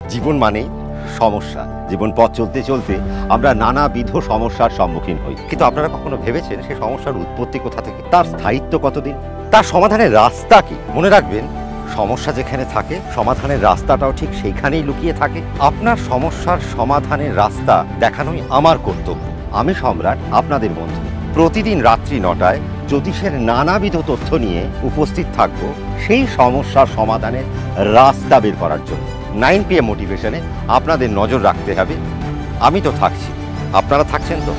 জীবন মানেই সমস্যা। জীবন পথ চলতে চলতে আমরা নানাবিধ সমস্যার সম্মুখীন হই, কিন্তু আপনারা কখনো ভেবেছেন সে সমস্যার উৎপত্তি কোথা থেকে, তার স্থায়িত্ব কতদিন, তার সমাধানের রাস্তা কি? মনে রাখবেন, সমস্যা যেখানে থাকে সমাধানের রাস্তাটাও ঠিক সেইখানেই লুকিয়ে থাকে। আপনার সমস্যার সমাধানের রাস্তা দেখানোই আমার কর্তব্য। আমি সম্রাট, আপনাদের বন্ধু। প্রতিদিন রাত্রি 9টায় জ্যোতিষের নানাবিধ তথ্য নিয়ে উপস্থিত থাকব সেই সমস্যার সমাধানের রাস্তা বের করার জন্য। 9 PM মোটিভেশনে আপনাদের নজর রাখতে হবে। আমি তো থাকছি, আপনারা থাকছেন তো?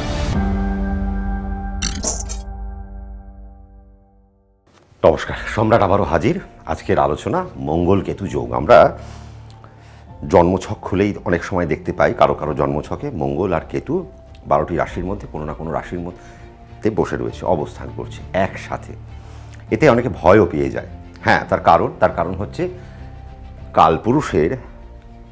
নমস্কার, সম্রাট আবারও হাজির। আজকের আলোচনা মঙ্গল কেতু যোগ। আমরা জন্মছক খুলেই অনেক সময় দেখতে পাই কারো কারো জন্মছকে মঙ্গল আর কেতু 12টি রাশির মধ্যে কোনো না কোনো রাশির মধ্যে বসে রয়েছে, অবস্থান করছে একসাথে। এতে অনেকে ভয়ও পেয়ে যায়। হ্যাঁ, তার কারণ হচ্ছে কালপুরুষের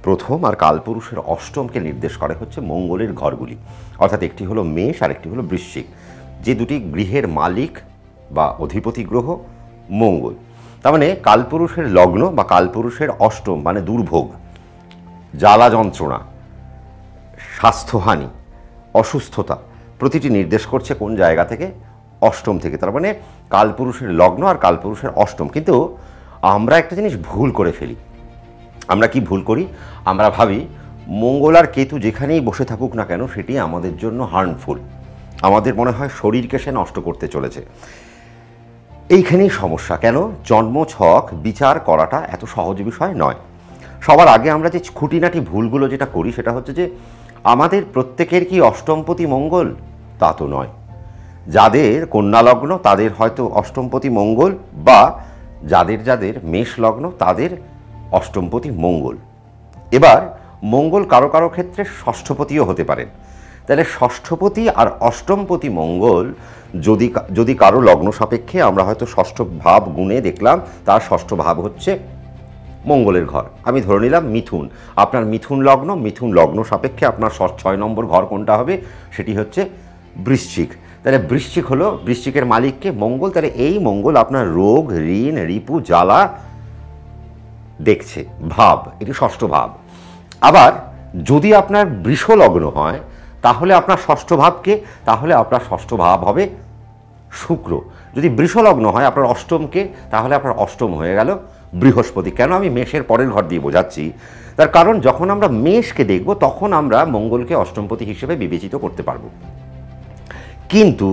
প্রথম আর কালপুরুষের অষ্টমকে নির্দেশ করে হচ্ছে মঙ্গলের ঘরগুলি, অর্থাৎ একটি হলো মেষ আর একটি হলো বৃশ্চিক, যে দুটি গৃহের মালিক বা অধিপতি গ্রহ মঙ্গল। তার মানে কালপুরুষের লগ্ন বা কালপুরুষের অষ্টম মানে দুর্ভোগ, জ্বালা যন্ত্রণা, স্বাস্থ্যহানি, অসুস্থতা প্রতিটি নির্দেশ করছে কোন জায়গা থেকে? অষ্টম থেকে। তার মানে কালপুরুষের লগ্ন আর কালপুরুষের অষ্টম। কিন্তু আমরা একটা জিনিস ভুল করে ফেলি। আমরা কি ভুল করি? আমরা ভাবি মঙ্গল আর কেতু যেখানেই বসে থাকুক না কেন সেটি আমাদের জন্য হার্মফুল। আমাদের মনে হয় শরীরকে সে নষ্ট করতে চলেছে। এইখানেই সমস্যা। কেন? জন্মছক বিচার করাটা এত সহজ বিষয় নয়। সবার আগে আমরা যে খুঁটিনাটি ভুলগুলো যেটা করি সেটা হচ্ছে যে আমাদের প্রত্যেকের কি অষ্টমপতি মঙ্গল? তা তো নয়। যাদের কন্যা লগ্ন তাদের হয়তো অষ্টমপতি মঙ্গল, বা যাদের মেষ লগ্ন তাদের অষ্টমপতি মঙ্গল। এবার মঙ্গল কারো কারো ক্ষেত্রে ষষ্ঠপতিও হতে পারেন। তাহলে ষষ্ঠপতি আর অষ্টমপতি মঙ্গল যদি কারো লগ্ন সাপেক্ষে আমরা হয়তো ষষ্ঠ ভাব গুণে দেখলাম তার ষষ্ঠ ভাব হচ্ছে মঙ্গলের ঘর। আমি ধরে নিলাম মিথুন, আপনার মিথুন লগ্ন সাপেক্ষে আপনার 6 নম্বর ঘর কোনটা হবে? সেটি হচ্ছে বৃশ্চিক। তাহলে বৃশ্চিকের মালিককে মঙ্গল। তাহলে এই মঙ্গল আপনার রোগ, ঋণ, রিপু, জ্বালা দেখছে ভাব, এটি ষষ্ঠ ভাব। আবার যদি আপনার বৃষ লগ্ন হয় তাহলে আপনার ষষ্ঠ ভাবকে, তাহলে আপনার ষষ্ঠ ভাব হবে শুক্র। যদি বৃষ লগ্ন হয় আপনার অষ্টমকে, তাহলে আপনার অষ্টম হয়ে গেল বৃহস্পতি। কেন আমি মেষের পরের ঘর দিয়ে বোঝাচ্ছি? তার কারণ যখন আমরা মেষকে দেখব তখন আমরা মঙ্গলকে অষ্টমপতি হিসেবে বিবেচিত করতে পারব, কিন্তু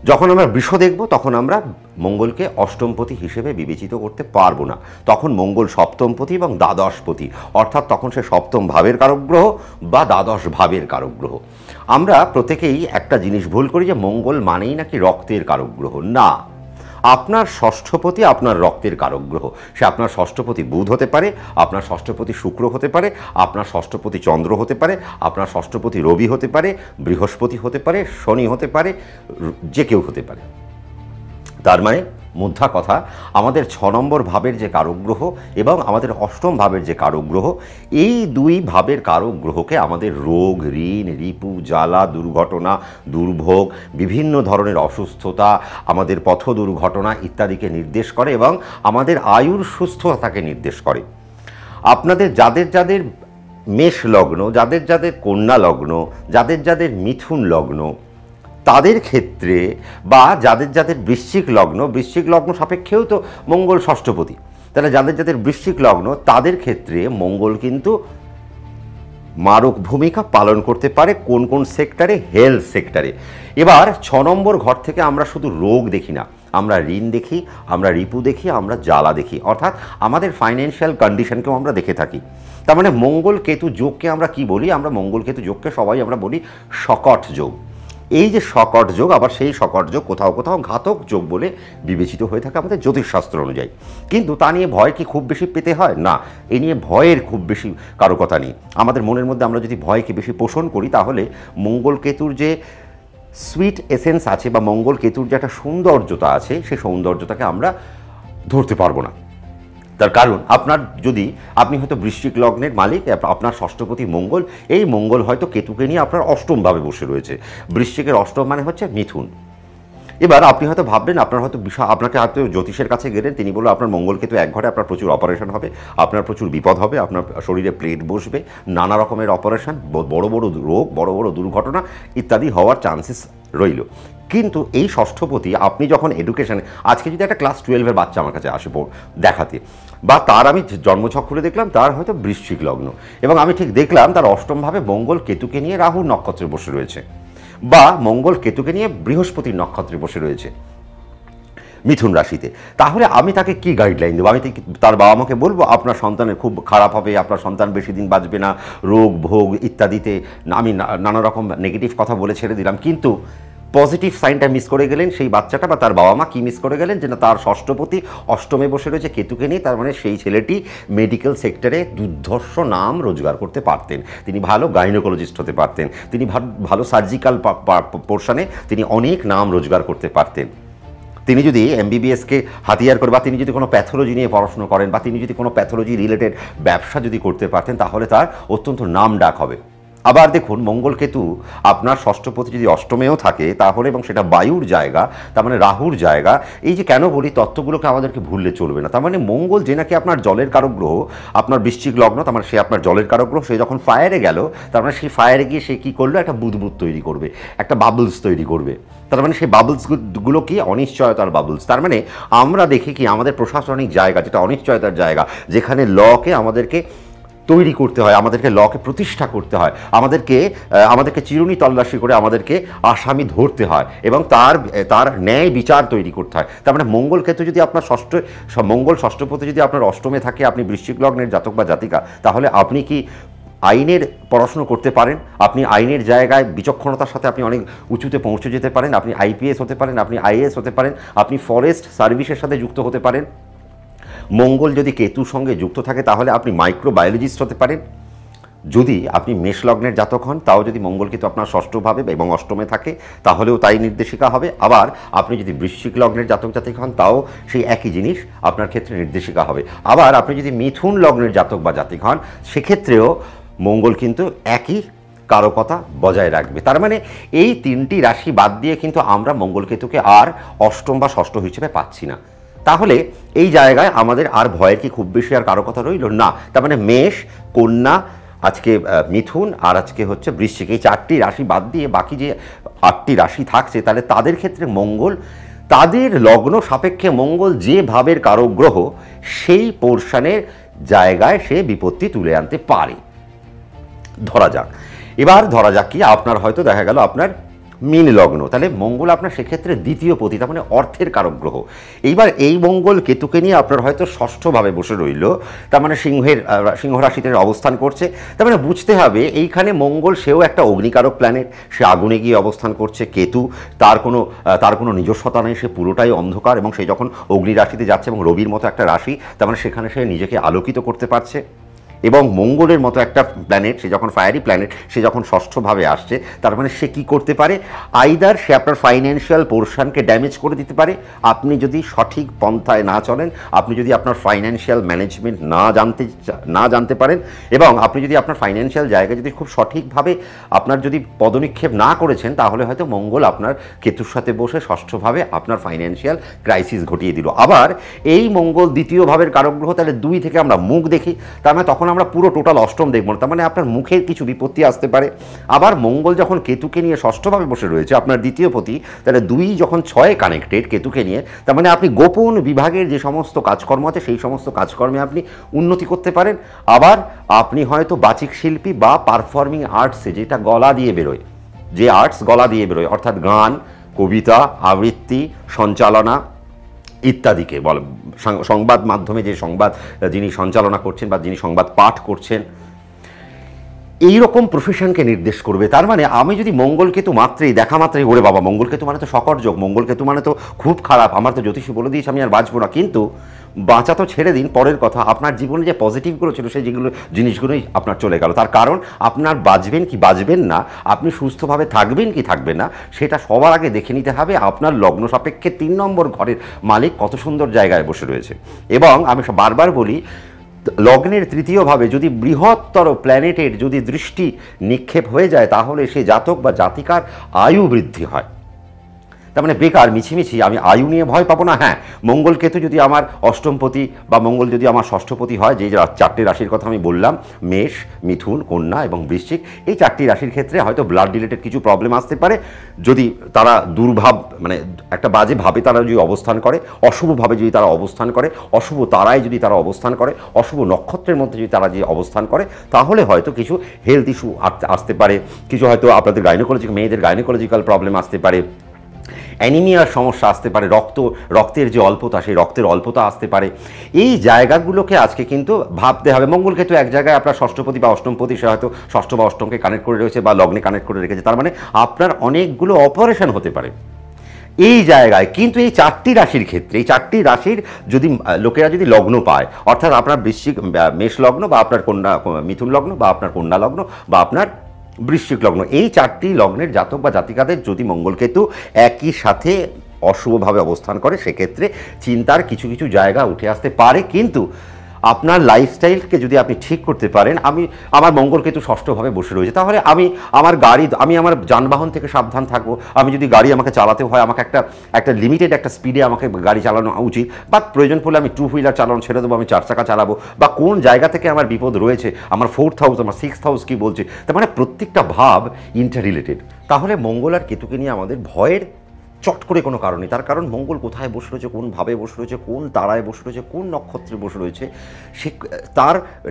যখন আমরা বৃষ দেখব তখন আমরা মঙ্গলকে অষ্টমপতি হিসেবে বিবেচিত করতে পারবো না। তখন মঙ্গল সপ্তমপতি এবং দ্বাদশপতি, অর্থাৎ তখন সে সপ্তম ভাবের কারক গ্রহ বা দ্বাদশ ভাবের কারক গ্রহ। আমরা প্রত্যেকেই একটা জিনিস ভুল করি যে মঙ্গল মানেই নাকি রক্তের কারক গ্রহ। না, আপনার ষষ্ঠপতি আপনার রক্তের কারক গ্রহ। সে আপনার ষষ্ঠপতি বুধ হতে পারে, আপনার ষষ্ঠপতি শুক্র হতে পারে, আপনার ষষ্ঠপতি চন্দ্র হতে পারে, আপনার ষষ্ঠপতি রবি হতে পারে, বৃহস্পতি হতে পারে, শনি হতে পারে, যে কেউ হতে পারে। তার মানে মুদ্রা কথা, আমাদের 6 নম্বর ভাবের যে কারক গ্রহ এবং আমাদের অষ্টম ভাবের যে কারক গ্রহ, এই দুই ভাবের কারক গ্রহকে আমাদের রোগ, ঋণ, রিপু, জ্বালা, দুর্ঘটনা, দুর্ভোগ, বিভিন্ন ধরনের অসুস্থতা, আমাদের পথ দুর্ঘটনা ইত্যাদিকে নির্দেশ করে এবং আমাদের আয়ুর সুস্থতাকে নির্দেশ করে। আপনাদের যাদের মেষ লগ্ন, যাদের কন্যা লগ্ন, যাদের মিথুন লগ্ন তাদের ক্ষেত্রে, বা যাদের বৃশ্চিক লগ্ন সাপেক্ষেও তো মঙ্গল ষষ্ঠপতি, তাহলে যাদের বৃশ্চিক লগ্ন তাদের ক্ষেত্রে মঙ্গল কিন্তু মারক ভূমিকা পালন করতে পারে কোন কোন সেক্টরে? হেলথ সেক্টরে। এবার 6 নম্বর ঘর থেকে আমরা শুধু রোগ দেখি না, আমরা ঋণ দেখি, আমরা রিপু দেখি, আমরা জ্বালা দেখি, অর্থাৎ আমাদের ফাইন্যান্সিয়াল কন্ডিশনকেও আমরা দেখে থাকি। তার মানে মঙ্গল কেতু যোগকে আমরা কি বলি? আমরা মঙ্গল কেতু যোগকে সবাই আমরা বলি সকট যোগ। এই যে সকট যোগ, আবার সেই সকট যোগ কোথাও কোথাও ঘাতক যোগ বলে বিবেচিত হয়ে থাকে আমাদের জ্যোতিষশাস্ত্র অনুযায়ী। কিন্তু তা নিয়ে ভয় কি খুব বেশি পেতে হয়? না, এ নিয়ে ভয়ের খুব বেশি কারো কথা নেই। আমাদের মনের মধ্যে আমরা যদি ভয়কে বেশি পোষণ করি তাহলে মঙ্গল কেতুর যে সুইট এসেন্স আছে বা মঙ্গল কেতুর যে একটা সৌন্দর্যতা আছে সেই সৌন্দর্যতাকে আমরা ধরতে পারবো না। তার কারণ আপনি হয়তো বৃশ্চিক লগ্নের মালিক, আপনার ষষ্ঠপতি মঙ্গল, এই মঙ্গল হয়তো কেতুকে নিয়ে আপনার অষ্টম ভাবে বসে রয়েছে। বৃশ্চিকের অষ্টম মানে হচ্ছে মিথুন। এবার আপনি হয়তো ভাববেন, আপনার হয়তো বিষয়, আপনাকে হয়তো জ্যোতিষের কাছে গেলেন, তিনি বলল আপনার মঙ্গল কেতু এক ঘরে, আপনার প্রচুর অপারেশন হবে, আপনার প্রচুর বিপদ হবে, আপনার শরীরে প্লেট বসবে, নানা রকমের অপারেশন, বড় বড় রোগ, বড় বড় দুর্ঘটনা ইত্যাদি হওয়ার চান্সেস রইল। কিন্তু এই ষষ্ঠপতি আপনি যখন এডুকেশানে, আজকে যদি একটা ক্লাস 12-এর বাচ্চা আমার কাছে আসে দেখাতে, বা তার আমি জন্মছক খুলে দেখলাম তার হয়তো বৃশ্চিক লগ্ন, এবং আমি ঠিক দেখলাম তার অষ্টমভাবে মঙ্গল কেতুকে নিয়ে রাহুর নক্ষত্রে বসে রয়েছে, বা মঙ্গল কেতুকে নিয়ে বৃহস্পতির নক্ষত্রে বসে রয়েছে মিথুন রাশিতে, তাহলে আমি তাকে কি গাইডলাইন দেবো? আমি তার বাবা মাকে বলবো আপনার সন্তানের খুব খারাপ হবে, আপনার সন্তান বেশি দিন বাঁচবে না, রোগ ভোগ ইত্যাদিতে আমি নানা রকম নেগেটিভ কথা বলে ছেড়ে দিলাম। কিন্তু পজিটিভ সাইনটা মিস করে গেলেন সেই বাচ্চাটা, বা তার বাবা মা কি মিস করে গেলেন, যে না তার ষষ্ঠপতি অষ্টমে বসে রয়েছে কেতুকে নিয়ে, তার মানে সেই ছেলেটি মেডিকেল সেক্টরে দুর্ধর্ষ নাম রোজগার করতে পারতেন, তিনি ভালো গাইনোকোলজিস্ট হতে পারতেন, তিনি ভালো সার্জিক্যাল পোর্শনে তিনি অনেক নাম রোজগার করতে পারতেন। তিনি যদি এমবিবিএসকে হাতিয়ার করে, বা তিনি যদি কোনো প্যাথোলজি নিয়ে পড়াশুনো করেন, বা তিনি যদি কোনো প্যাথোলজি রিলেটেড ব্যবসা যদি করতে পারতেন, তাহলে তার অত্যন্ত নাম ডাক হবে। আবার দেখুন, মঙ্গল কেতু আপনার ষষ্ঠপতি যদি অষ্টমেও থাকে তাহলে, এবং সেটা বায়ুর জায়গা, তার মানে রাহুর জায়গা, এই যে কেন বলি তত্ত্বগুলোকে আমাদেরকে ভুললে চলবে না। তার মানে মঙ্গল যে নাকি আপনার জলের কারক গ্রহ, আপনার বৃশ্চিক লগ্ন, তার মানে সে আপনার জলের কারক গ্রহ, সে যখন ফায়ারে গেল, তার মানে সেই ফায়ারে গিয়ে সে কী করলো, একটা বুদবুদ তৈরি করবে, একটা বাবলস তৈরি করবে। তার মানে সেই বাবলসগুলো কি অনিশ্চয়তার বাবলস। তার মানে আমরা দেখি কি আমাদের প্রশাসনিক জায়গা, যেটা অনিশ্চয়তার জায়গা, যেখানে লকে আমাদেরকে তৈরি করতে হয়, আমাদেরকে লকে প্রতিষ্ঠা করতে হয়, আমাদেরকে চিরুনি তল্লাশি করে আমাদেরকে আসামি ধরতে হয়, এবং তার ন্যায় বিচার তৈরি করতে হয়। তার মানে মঙ্গল ক্ষেত্রে যদি আপনার মঙ্গল ষষ্ঠপতি যদি আপনার অষ্টমে থাকে, আপনি বৃশ্চিক লগ্নের জাতক বা জাতিকা, তাহলে আপনি কি আইনের পড়াশুনো করতে পারেন, আপনি আইনের জায়গায় বিচক্ষণতার সাথে আপনি অনেক উঁচুতে পৌঁছে যেতে পারেন, আপনি আইপিএস হতে পারেন, আপনি আইএএস হতে পারেন, আপনি ফরেস্ট সার্ভিসের সাথে যুক্ত হতে পারেন। মঙ্গল যদি কেতুর সঙ্গে যুক্ত থাকে তাহলে আপনি মাইক্রোবায়োলজিস্ট হতে পারেন। যদি আপনি মেষ লগ্নের জাতক হন, তাও যদি মঙ্গল কেতু আপনার ষষ্ঠভাবে এবং অষ্টমে থাকে তাহলেও তাই নির্দেশিকা হবে। আবার আপনি যদি বৃশ্চিক লগ্নের জাতক জাতিক হন, তাও সেই একই জিনিস আপনার ক্ষেত্রে নির্দেশিকা হবে। আবার আপনি যদি মিথুন লগ্নের জাতক বা জাতিক হন, সেক্ষেত্রেও মঙ্গল কিন্তু একই কারকতা বজায় রাখবে। তার মানে এই তিনটি রাশি বাদ দিয়ে কিন্তু আমরা মঙ্গল কেতুকে আর অষ্টম বা ষষ্ঠ হিসেবে পাচ্ছি না। তাহলে এই জায়গায় আমাদের আর ভয়ের কি খুব বেশি আর কারো কথা রইল না। তার মানে মেষ, কন্যা, আজকে মিথুন, আর আজকে হচ্ছে বৃশ্চিক, এই চারটি রাশি বাদ দিয়ে বাকি যে 8টি রাশি থাকছে, তাহলে তাদের ক্ষেত্রে মঙ্গল, তাদের লগ্ন সাপেক্ষে মঙ্গল যে ভাবের কারক গ্রহ, সেই পোর্শনের জায়গায় সে বিপত্তি তুলে আনতে পারে। ধরা যাক, এবার ধরা যাক কি আপনার হয়তো দেখা গেল আপনার মীন লগ্ন, তাহলে মঙ্গল আপনার সেক্ষেত্রে দ্বিতীয় পতি, তার মানে অর্থের কারক গ্রহ। এইবার এই মঙ্গল কেতুকে নিয়ে আপনার হয়তো ষষ্ঠভাবে বসে রইল, তার মানে সিংহ রাশিতে অবস্থান করছে। তার মানে বুঝতে হবে এইখানে মঙ্গল সেও একটা অগ্নিকারক প্ল্যানেট, সে আগুনে গিয়ে অবস্থান করছে। কেতু তার কোনো নিজস্বতা নেই, সে পুরোটাই অন্ধকার, এবং সে যখন অগ্নি রাশিতে যাচ্ছে এবং রবির মতো একটা রাশি, তার মানে সেখানে সে নিজেকে আলোকিত করতে পারছে। এবং মঙ্গলের মতো একটা প্ল্যানেট, সে যখন ফায়ারি প্ল্যানেট, সে যখন ষষ্ঠভাবে আসছে, তার মানে সে কী করতে পারে, আইদার সে আপনার ফাইন্যান্সিয়াল পোর্শনকে ড্যামেজ করে দিতে পারে, আপনি যদি সঠিক পন্থায় না চলেন, আপনি যদি আপনার ফাইন্যান্সিয়াল ম্যানেজমেন্ট না জানতে পারেন, এবং আপনি যদি আপনার ফাইন্যান্সিয়াল জায়গায় যদি খুব সঠিকভাবে আপনার যদি পদনিক্ষেপ না করেছেন, তাহলে হয়তো মঙ্গল আপনার কেতুর সাথে বসে ষষ্ঠভাবে আপনার ফাইন্যান্সিয়াল ক্রাইসিস ঘটিয়ে দিল। আবার এই মঙ্গল দ্বিতীয় ভাবের কারক গ্রহ, তাহলে 2 থেকে আমরা মুখ দেখি, তার মানে তখন আমরা পুরো টোটাল অষ্টম দেখব না, তার মানে আপনার মুখের কিছু বিপত্তি আসতে পারে। আবার মঙ্গল যখন কেতুকে নিয়ে ষষ্ঠভাবে বসে রয়েছে আপনার দ্বিতীয় পতি, তাহলে 2 যখন 6 কানেক্টেড কেতুকে নিয়ে, তার মানে আপনি গোপন বিভাগের যে সমস্ত কাজকর্ম আছে সেই সমস্ত কাজকর্মে আপনি উন্নতি করতে পারেন। আবার আপনি হয়তো বাচিক শিল্পী বা পারফর্মিং আর্টসে, যেটা গলা দিয়ে বেরোয়, যে আর্টস গলা দিয়ে বেরোয়, অর্থাৎ গান, কবিতা, আবৃত্তি, সঞ্চালনা ইত্যাদিকে সংবাদ মাধ্যমে যে সংবাদ যিনি সঞ্চালনা করছেন বা যিনি সংবাদ পাঠ করছেন, এই রকম প্রফেশনকে নির্দেশ করবে। তার মানে আমি যদি মঙ্গলকেতু দেখা মাত্রই ওরে বাবা মঙ্গলকেতু মানে তো সকর যোগ, মঙ্গলকেতু মানে তো খুব খারাপ, আমার তো জ্যোতিষী বলে দিয়েছে আমি আর বাঁচবো না, কিন্তু বাঁচা তো ছেড়ে দিন, পরের কথা, আপনার জীবনে যে পজিটিভগুলো ছিল সেই জিনিসগুলোই আপনার চলে গেল। তার কারণ আপনার বাঁচবেন কি বাঁচবেন না, আপনি সুস্থভাবে থাকবেন কি থাকবেন না, সেটা সবার আগে দেখে নিতে হবে আপনার লগ্ন সাপেক্ষে 3 নম্বর ঘরের মালিক কত সুন্দর জায়গায় বসে রয়েছে। এবং আমি বারবার বলি, লগ্নের তৃতীয় ভাবে যদি বৃহত্তর প্ল্যানেটের যদি দৃষ্টি নিক্ষেপ হয়ে যায়, তাহলে সে জাতক বা জাতিকার আয়ু বৃদ্ধি হয়। তার মানে বেকার মিছিমিছি আমি আয়ু নিয়ে ভয় পাবো না। হ্যাঁ, মঙ্গল কেতু যদি আমার অষ্টমপতি বা মঙ্গল যদি আমার ষষ্ঠপতি হয়, যে চারটি রাশির কথা আমি বললাম, মেষ, মিথুন, কন্যা এবং বৃশ্চিক, এই চারটি রাশির ক্ষেত্রে হয়তো ব্লাড রিলেটেড কিছু প্রবলেম আসতে পারে যদি তারা দুর্ভাব মানে একটা বাজে ভাবে তারা যদি অবস্থান করে, অশুভভাবে যদি তারা অবস্থান করে, অশুভ তারায় যদি তারা অবস্থান করে, অশুভ নক্ষত্রের মধ্যে যদি তারা যে অবস্থান করে, তাহলে হয়তো কিছু হেলথ ইস্যু আসতে পারে, কিছু হয়তো আপনাদের মেয়েদের গাইনোকোলজিক্যাল প্রবলেম আসতে পারে, অ্যানিমিয়ার সমস্যা আসতে পারে, রক্তের যে অল্পতা, সেই রক্তের অল্পতা আসতে পারে। এই জায়গাগুলোকে আজকে কিন্তু ভাবতে হবে। মঙ্গল কেতু এক জায়গায় আপনার ষষ্ঠপতি বা অষ্টমপতি, সে হয়তো ষষ্ঠ বা অষ্টমকে কানেক্ট করে রয়েছে বা লগ্নে কানেক্ট করে রেখেছে, তার মানে আপনার অনেকগুলো অপারেশন হতে পারে এই জায়গায়। কিন্তু এই চারটি রাশির ক্ষেত্রে, এই চারটি রাশির যদি লোকেরা যদি লগ্ন পায়, অর্থাৎ আপনার বৃশ্চিক মেষ লগ্ন বা আপনার মিথুন লগ্ন বা আপনার কন্যা লগ্ন বা আপনার বৃশ্চিক লগ্ন, এই চারটি লগ্নের জাতক বা জাতিকাদের যদি মঙ্গলকেতু একই সাথে অশুভভাবে অবস্থান করে, সেক্ষেত্রে চিন্তার কিছু কিছু জায়গা উঠে আসতে পারে। কিন্তু আপনার লাইফস্টাইলকে যদি আপনি ঠিক করতে পারেন, আমার মঙ্গলকেতু ষষ্ঠভাবে বসে রয়েছে, তাহলে আমি আমার যানবাহন থেকে সাবধান থাকবো। আমি যদি গাড়ি আমাকে চালাতে হয়, আমাকে একটা লিমিটেড একটা স্পিডে আমাকে গাড়ি চালানো উচিত, বা প্রয়োজন পড়লে আমি 2 হুইলার চালানো ছেড়ে দেবো, আমি 4 চাকা চালাবো, বা কোন জায়গা থেকে আমার বিপদ রয়েছে, আমার 4th হাউস, আমার 6th হাউস কী বলছে। তার মানে প্রত্যেকটা ভাব ইন্টার রিলেটেড। তাহলে মঙ্গল আর কেতুকে নিয়ে আমাদের ভয়ের চট করে কোনো কারণ নেই। তার কারণ মঙ্গল কোথায় বসে রয়েছে, কোন ভাবে বসে রয়েছে, কোন তারায় বসে রয়েছে, কোন নক্ষত্রে বসে রয়েছে,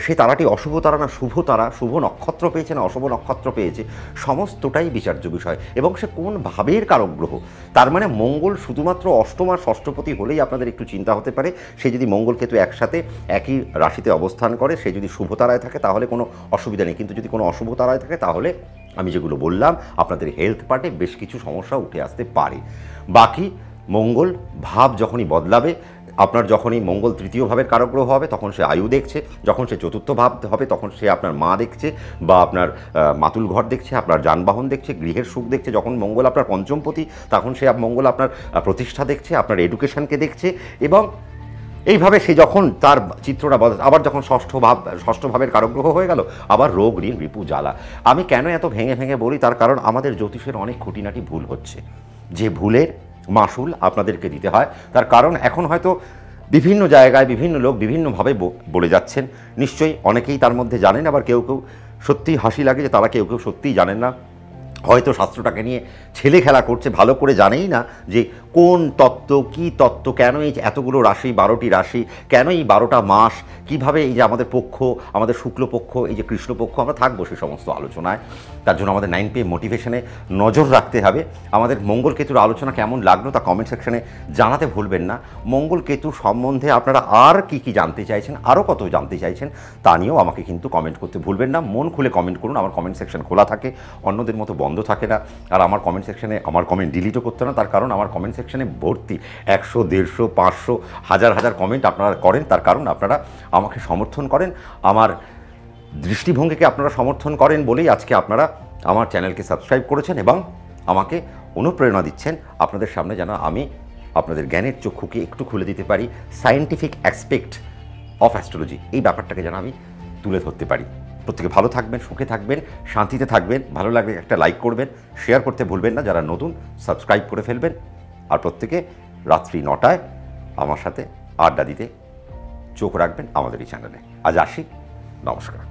সেই তারাটি অশুভ তারা না শুভ তারা, শুভ নক্ষত্র পেয়েছে না অশুভ নক্ষত্র পেয়েছে, সমস্তটাই বিচার্য বিষয়। এবং সে কোন ভাবের কারক গ্রহ। তার মানে মঙ্গল শুধুমাত্র অষ্টম আর ষষ্ঠপতি হলেই আপনাদের একটু চিন্তা হতে পারে। সে যদি মঙ্গল কেতু একসাথে একই রাশিতে অবস্থান করে, সে যদি শুভ তারায় থাকে তাহলে কোনো অসুবিধা নেই। কিন্তু যদি কোনো অশুভ তারায় থাকে, তাহলে আমি যেগুলো বললাম আপনাদের হেলথ পার্টে বেশ কিছু সমস্যা উঠে আসতে পারে। বাকি মঙ্গল ভাব যখনই বদলাবে, আপনার যখনই মঙ্গল তৃতীয় ভাবের কারক গ্রহ হবে, তখন সে আয়ু দেখছে, যখন সে চতুর্থ ভাব হবে তখন সে আপনার মা দেখছে বা আপনার মাতুল ঘর দেখছে, আপনার যানবাহন দেখছে, গৃহের সুখ দেখছে। যখন মঙ্গল আপনার পঞ্চমপতি, তখন মঙ্গল আপনার প্রতিষ্ঠা দেখছে, আপনার এডুকেশনকে দেখছে। এবং এইভাবে সে যখন তার চিত্রটা আবার যখন ষষ্ঠ ভাবের কারকগ্রহ হয়ে গেল, আবার রোগ ঋণ রিপু জ্বালা। আমি কেন এত ভেঙে ভেঙে বলি, তার কারণ আমাদের জ্যোতিষের অনেক খুঁটিনাটি ভুল হচ্ছে, যে ভুলের মাসুল আপনাদেরকে দিতে হয়। তার কারণ এখন হয়তো বিভিন্ন জায়গায় বিভিন্ন লোক বিভিন্নভাবে বলে যাচ্ছেন, নিশ্চয়ই অনেকেই তার মধ্যে জানেন, আবার কেউ কেউ সত্যিই হাসি লাগে যে তারা কেউ কেউ সত্যিই জানেন না, হয়তো শাস্ত্রটাকে নিয়ে ছেলে খেলা করছে, ভালো করে জানেই না যে কোন তত্ত্ব, কী তত্ত্ব, কেন এই এতগুলো রাশি, 12টি রাশি, কেন এই 12টা মাস, কিভাবে এই যে আমাদের পক্ষ, আমাদের শুক্লপক্ষ, এই যে কৃষ্ণপক্ষ, আমরা থাকবো সে সমস্ত আলোচনায়। তার জন্য আমাদের 9PM মোটিভেশনে নজর রাখতে হবে। আমাদের মঙ্গল কেতুর আলোচনা কেমন লাগলো তা কমেন্ট সেকশনে জানাতে ভুলবেন না। মঙ্গল কেতু সম্বন্ধে আপনারা আর কি কি জানতে চাইছেন, আরও কত জানতে চাইছেন, তা নিয়েও আমাকে কিন্তু কমেন্ট করতে ভুলবেন না। মন খুলে কমেন্ট করুন, আমার কমেন্ট সেকশন খোলা থাকে, অন্যদের মতো বন্ধ থাকে না। আর আমার কমেন্ট সেকশনে আমার কমেন্ট ডিলিটও করতে না, তার কারণ আমার কমেন্ট সেকশনে ভর্তি 100, 150, 500, হাজার কমেন্ট আপনারা করেন। তার কারণ আপনারা আমাকে সমর্থন করেন, আমার দৃষ্টিভঙ্গিকে আপনারা সমর্থন করেন বলেই আজকে আপনারা আমার চ্যানেলকে সাবস্ক্রাইব করেছেন এবং আমাকে অনুপ্রেরণা দিচ্ছেন আপনাদের সামনে, যেন আমি আপনাদের জ্ঞানের চক্ষুকে একটু খুলে দিতে পারি, সায়েন্টিফিক অ্যাসপেক্ট অফ অ্যাস্ট্রোলজি এই ব্যাপারটাকে যেন আমি তুলে ধরতে পারি। প্রত্যেকে ভালো থাকবেন, সুখে থাকবেন, শান্তিতে থাকবেন। ভালো লাগলে একটা লাইক করবেন, শেয়ার করতে ভুলবেন না, যারা নতুন সাবস্ক্রাইব করে ফেলবেন। আর প্রত্যেকে রাত্রি 9টায় আমার সাথে আড্ডা দিতে চোখ রাখবেন আমাদের এই চ্যানেলে। আজ আসি, নমস্কার।